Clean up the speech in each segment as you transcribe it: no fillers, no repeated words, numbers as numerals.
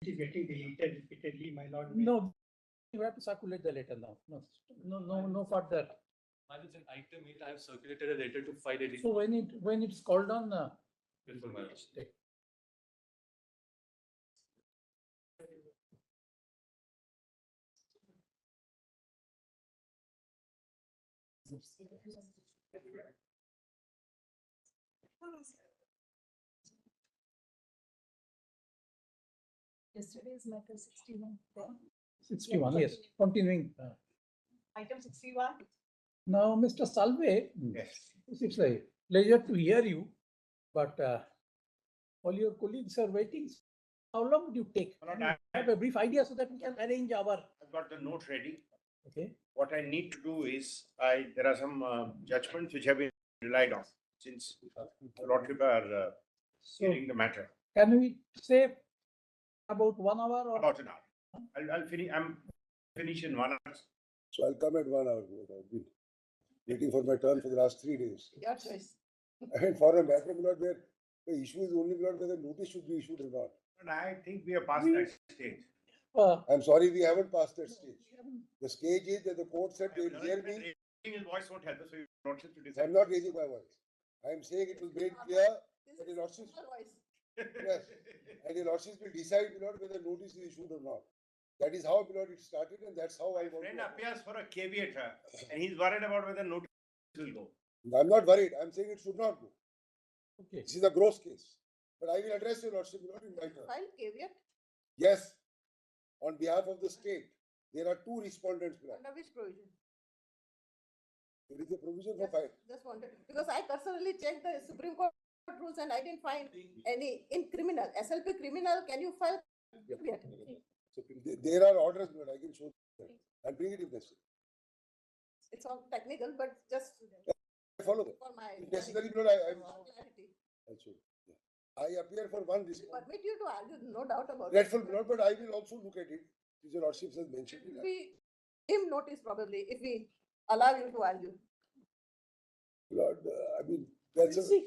It is getting deleted repeatedly, my lord. No, you have to circulate the letter now. No further. While it's an item 8, I have circulated a letter to file a So when it's called on, before my lordship. take. Yesterday's matter 61. 61, yes. Continuing. Item 61. Now, Mr. Salve, Yes. it's a pleasure to hear you, but all your colleagues are waiting. How long would you take? My lord, I have a brief idea so that we can arrange our. I've got the note ready. Okay. What I need to do is, there are some judgments which have been relied on since the Lordship are So hearing the matter. can we say about 1 hour or? About an hour. I'll finish. I'm finished in 1 hour. So I'll come at 1 hour. I've been waiting for my turn for the last 3 days. Your choice. And for a matter where the issue is only whether notice should be issued or not. But I think we are past that stage. I'm sorry, we haven't passed that stage. The stage is that the court said they will hear me. Raising his voice won't help us. So your Lordship to decide. I'm not raising my voice. I'm saying it will be made clear that the Lordship, yes, and the Lordship will decide whether notice is issued or not. That is how it started, and that's how I want Friend to. appears for a caveat, and he's worried about whether notice will go. I'm not worried. I'm saying it should not go. Okay. This is a gross case. But I will address your Lordship in my turn. File caveat. Yes, on behalf of the state, there are 2 respondents. Under which provision? There is a provision for file. Just wanted, because I personally checked the Supreme Court rules and I didn't find any in criminal, SLP criminal, can you file caveat? So there are orders, but I can show them. I'll bring it if necessary. It's all technical, but just I follow them. for my If necessary, clarity. I'll show you. Yeah. I appear for one response. Permit you to argue, no doubt about it. Grateful, but I will also look at it. Your Lordship has mentioned it. We him notice probably if we allow you to argue. Lord, I mean, that's a.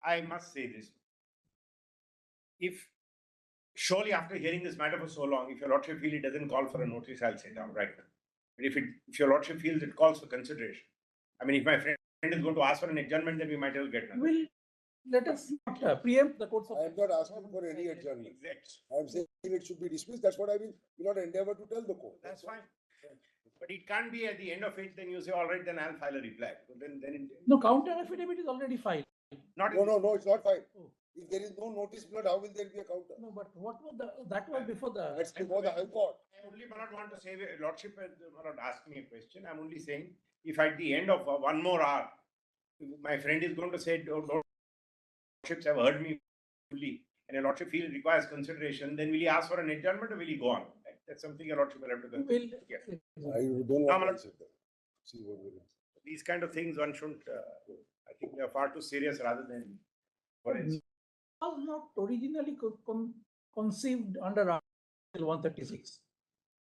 I must say this. If surely after hearing this matter for so long, if your Lordship feels it doesn't call for a notice, I'll say down right now. But if your Lordship feels it calls for consideration, I mean, if my friend is going to ask for an adjournment, then we might as well get none. Let us not preempt the courts of. I am not asking for any adjournment. Exact. I am saying it should be dismissed. That's what I will not endeavor to tell the court. That's fine. But it can't be at the end of it, then you say, all right, then I'll file a reply. So then No, counter affidavit is already filed. not No, it's not fine. Oh. If there is no notice, how will there be a counter? No, but what was that was before the. That's before the High Court. I only not want to say, Lordship has not asked me a question. I'm only saying, if at the end of 1 more hour, my friend is going to say, Lordships have heard me fully, and your Lordship feels requires consideration, then will he ask for an adjournment or will he go on? That's something your Lordship will have to consider. I don't want to answer that. See what will happen. These kind of things one shouldn't, I think they are far too serious rather than forensic. Was not originally conceived under Article 136.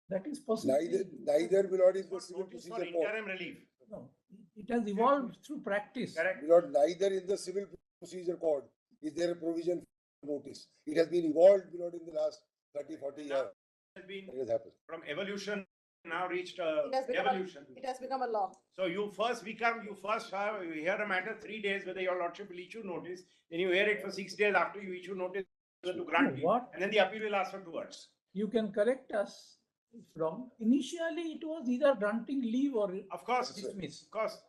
That is possible. Neither will not is the Notice civil for procedure code. interim relief. No, it has evolved through practice. Correct. Neither in the civil procedure code is there a provision for notice. It has been evolved in the last 30, 40 years. Has been It has happened. from evolution now reached It has become evolution. It has become a law. So you first hear a matter 3 days whether your Lordship will issue notice, then you hear it for 6 days after you issue notice to grant you, What? and then the appeal will ask for 2 words. You can correct us if wrong. Initially, it was either granting leave or Of course, dismiss. of course.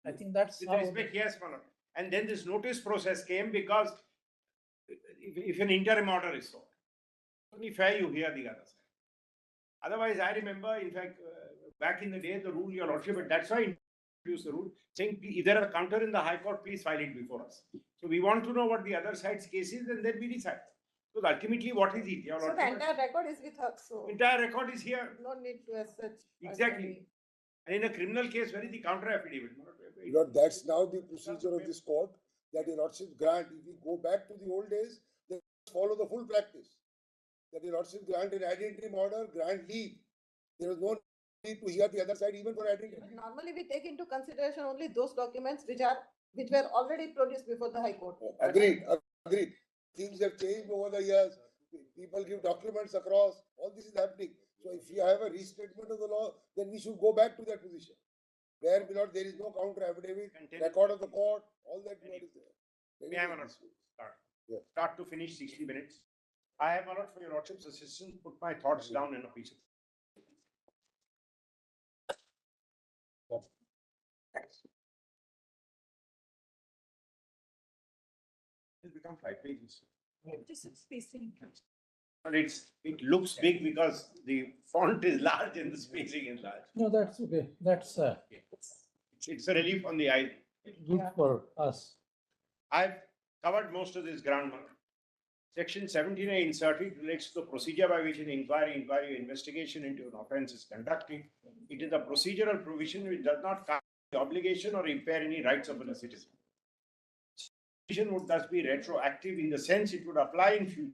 I think that's With how. respect, yes, my lord. And then this notice process came because if an interim order is sought, only fair you hear the other side. Otherwise, I remember, in fact, back in the day, the rule, your Lordship, but that's why I introduced the rule, saying if there are a counter in the High Court, please file it before us. So we want to know what the other side's case is, and then we decide. So ultimately, what is it? Your So the Lordship, entire record is with us, so entire record is here. no need to as such. Exactly. And in a criminal case, where is the counter affidavit? That's now the procedure of this court that your Lordship grant. If we go back to the old days, then follow the full practice. That your Lordship grant an ad interim order, grant leave. There was no need to hear the other side even for ad interim. But normally we take into consideration only those documents which were already produced before the High Court. Agreed. Things have changed over the years. people give documents across, all this is happening. So if you have a restatement of the law, then we should go back to that position. Where there is no counter affidavit, record of the court, all that is there. May I, my lord, start? Yeah. Start to finish 60 minutes. I have, my lord, for your lordship's assistance, put my thoughts down in a piece of. Thanks. It's become 5 pages. Just spacing. But it looks big because the font is large and the spacing is large. No, that's okay. That's It's a relief on the eye. good for us. I've covered most of this ground. my lord. Section 17A inserted relates to the procedure by which an inquiry or investigation into an offence is conducted. It is a procedural provision which does not carry the obligation or impair any rights of a citizen. Provision would thus be retroactive in the sense it would apply in future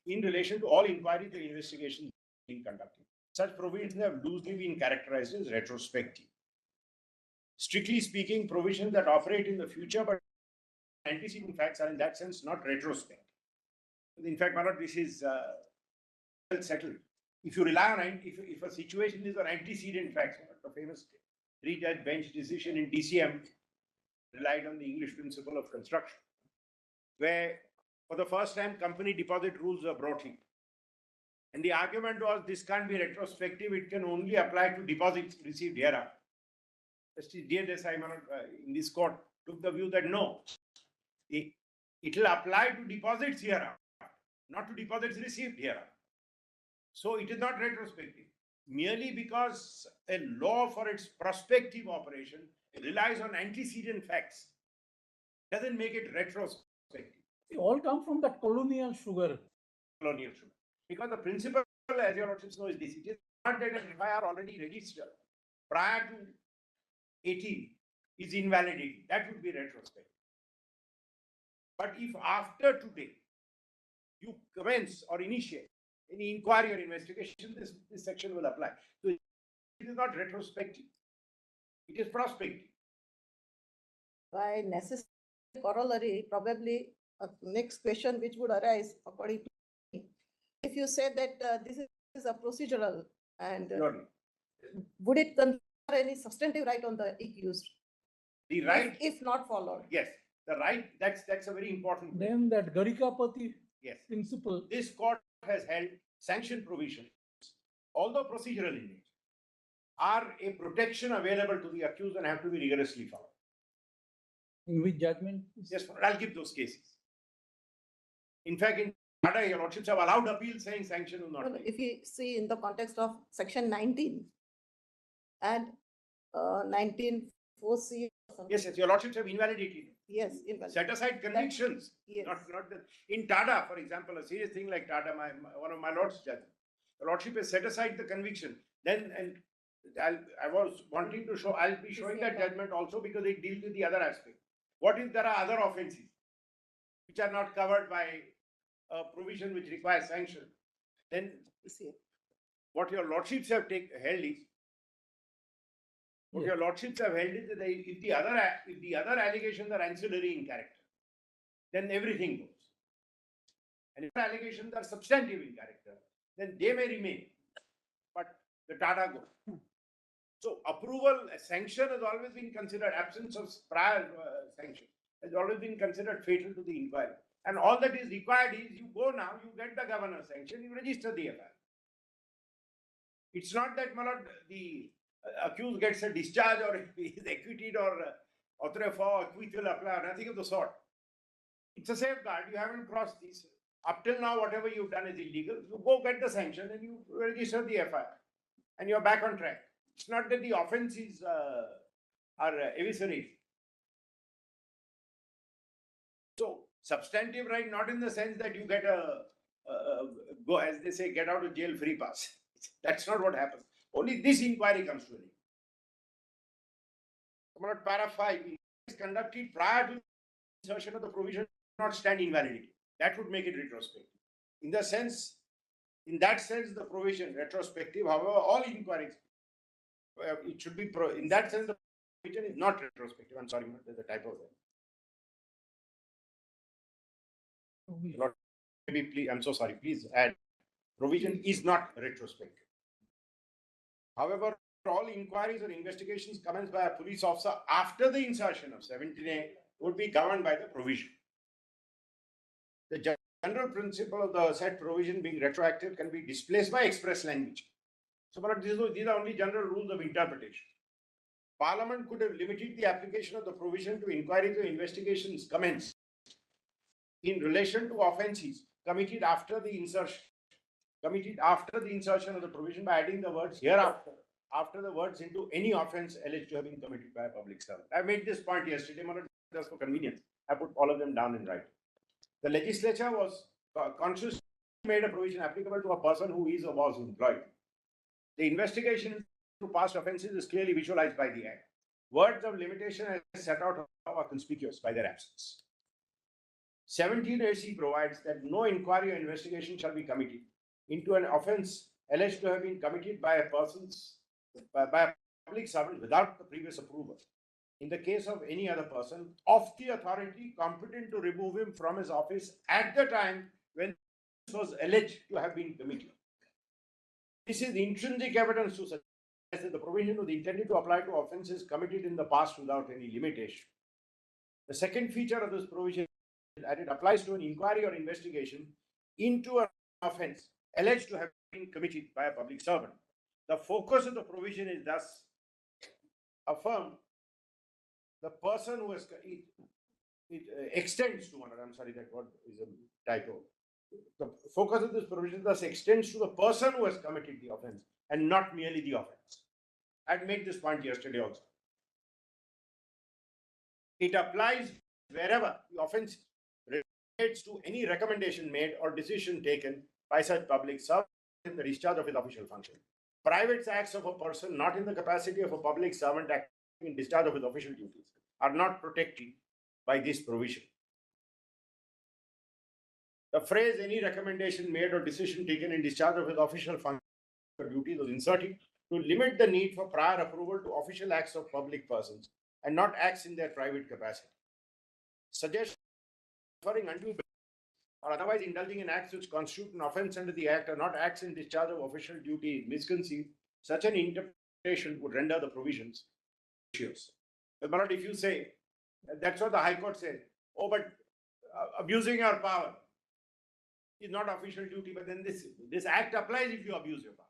in relation to all inquiries or investigations being conducted. Such provisions have loosely been characterized as retrospective. Strictly speaking, provisions that operate in the future but antecedent facts are in that sense not retrospective. In fact, my lord, this is well settled. If you rely on, if a situation is on antecedent facts, the famous three-judge bench decision in DCM relied on the English principle of construction, where for the first time company deposit rules were brought in. And the argument was this can't be retrospective, it can only apply to deposits received hereafter. Justice D. Desai in this court took the view that no, it will apply to deposits hereafter, not to deposits received hereafter. So it is not retrospective. Merely because a law for its prospective operation relies on antecedent facts doesn't make it retrospective. They all come from that colonial sugar. Colonial sugar. Because the principle, as your lordships know, is this: it is not that an FIR already registered prior to 18 is invalidated. That would be retrospective. But if after today you commence or initiate any inquiry or investigation, this section will apply. So it is not retrospective. It is prospective. By necessary corollary, probably a next question which would arise according to me. If you said that this is a procedural and Surely. would it confer any substantive right on the accused? The right, If not followed. yes, the right, that's a very important point. Then that Garikapati Yes. principle. This court has held sanction provisions, although procedural in nature, are a protection available to the accused and have to be rigorously followed. In which judgment? Yes, I'll give those cases. In fact, in Tata, your lordships have allowed appeal saying sanction will not Well, be. if you see in the context of section 19 and 19(4)(c). Yes, your lordships have invalidated. Yes, invalid. Set aside convictions. Yes. Not the, in Tata, for example, a serious thing like Tata, one of my lords judges, the lordship has set aside the conviction. Then, and I was wanting to show, I'll be showing that judgment also because it deals with the other aspect. What if there are other offences which are not covered by a provision which requires sanction? Then what your lordships have held is, what your lordships have held is that if the other allegations are ancillary in character, then everything goes. And if allegations are substantive in character, then they may remain, but the Tata go. So approval, sanction has always been considered, absence of prior sanction has always been considered fatal to the inquiry. And all that is required is you go now, you get the governor's sanction, you register the FIR. It's not that, my lord, the accused gets a discharge or is acquitted or author for acquittal apply or nothing of the sort. It's a safeguard. You haven't crossed this. Up till now, whatever you've done is illegal. You go get the sanction and you register the FIR and you're back on track. It's not that the offences are eviscerated. So, substantive right, not in the sense that you get go, as they say, get out of jail free pass. That's not what happens. Only this inquiry comes to an end. Para 5 is conducted prior to insertion of the provision not stand invalidity. That would make it retrospective. In that sense, the provision retrospective. However, all inquiries, it should be in that sense the provision is not retrospective. I'm sorry, there's a typo there. maybe please, I'm so sorry, please add, provision is not retrospective. However, all inquiries or investigations commenced by a police officer after the insertion of 17A would be governed by the provision. The general principle of the said provision being retroactive can be displaced by express language. So, but these are only general rules of interpretation. Parliament could have limited the application of the provision to inquiries or investigations commenced in relation to offences committed after the insertion of the provision by adding the words hereafter after the words into any offence alleged to have been committed by a public servant. I made this point yesterday, just for convenience. I put all of them down in writing. The legislature was consciously made a provision applicable to a person who is or was employed. The investigation into past offences is clearly visualized by the Act. Words of limitation as set out are conspicuous by their absence. 17AC provides that no inquiry or investigation shall be committed into an offence alleged to have been committed by a public servant without the previous approval, in the case of any other person, of the authority competent to remove him from his office at the time when this was alleged to have been committed. This is intrinsic evidence to suggest that the provision was intended to apply to offences committed in the past without any limitation. The second feature of this provision is that it applies to an inquiry or investigation into an offence alleged to have been committed by a public servant. The focus of the provision is thus affirmed. The person who has it extends to one. I'm sorry, that word is a typo. The focus of this provision thus extends to the person who has committed the offence and not merely the offence. I had made this point yesterday also. It applies wherever the offence relates to any recommendation made or decision taken by such public servant in the discharge of his official function. Private acts of a person not in the capacity of a public servant acting in discharge of his official duties are not protected by this provision. The phrase any recommendation made or decision taken in discharge of his official function or duties was inserted to limit the need for prior approval to official acts of public persons and not acts in their private capacity. Suggestion referring undue or otherwise indulging in acts which constitute an offence under the Act are not acts in discharge of official duty misconceived, such an interpretation would render the provisions issues. But if you say, that's what the High Court said, oh, but abusing your power is not official duty, but then this Act applies if you abuse your power.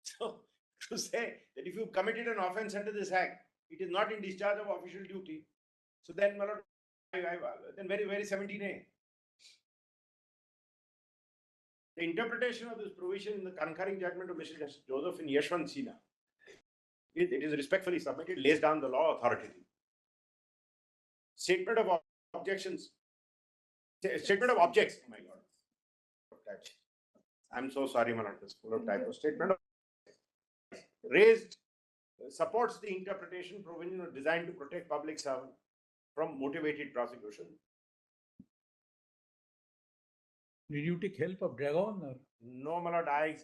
So, to say that if you committed an offence under this Act, it is not in discharge of official duty, so then, then very 17A. The interpretation of this provision in the concurring judgment of Mr. Justice Joseph in Yashwant Sina, it is respectfully submitted, lays down the law authoritatively. Statement of objections. Statement of objects. Oh my God. I'm so sorry, my lord. This full of typos. Statement of raised supports the interpretation provision designed to protect public servants from motivated prosecution. Did you take help of Dragon? Or? No, my lord. I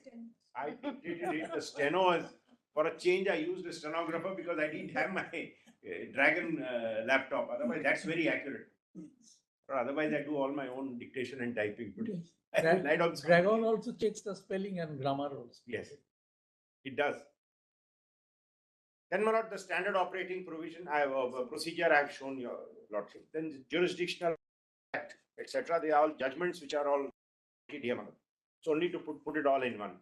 didn't read the steno. As for a change, I used a stenographer because I didn't have my Dragon laptop. Otherwise, that's very accurate. Or otherwise, I do all my own dictation and typing. Dragon also checks the spelling and grammar also. Yes, it does. Then, my lord, the standard operating provision, procedure I have shown your lordship. Then the jurisdictional act, etc. They are all judgments which are all here, my lord. So only to put it all in one.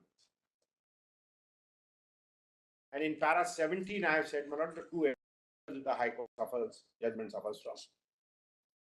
And in para 17, I have said, my lord, the two areas the High Court judgment suffers from.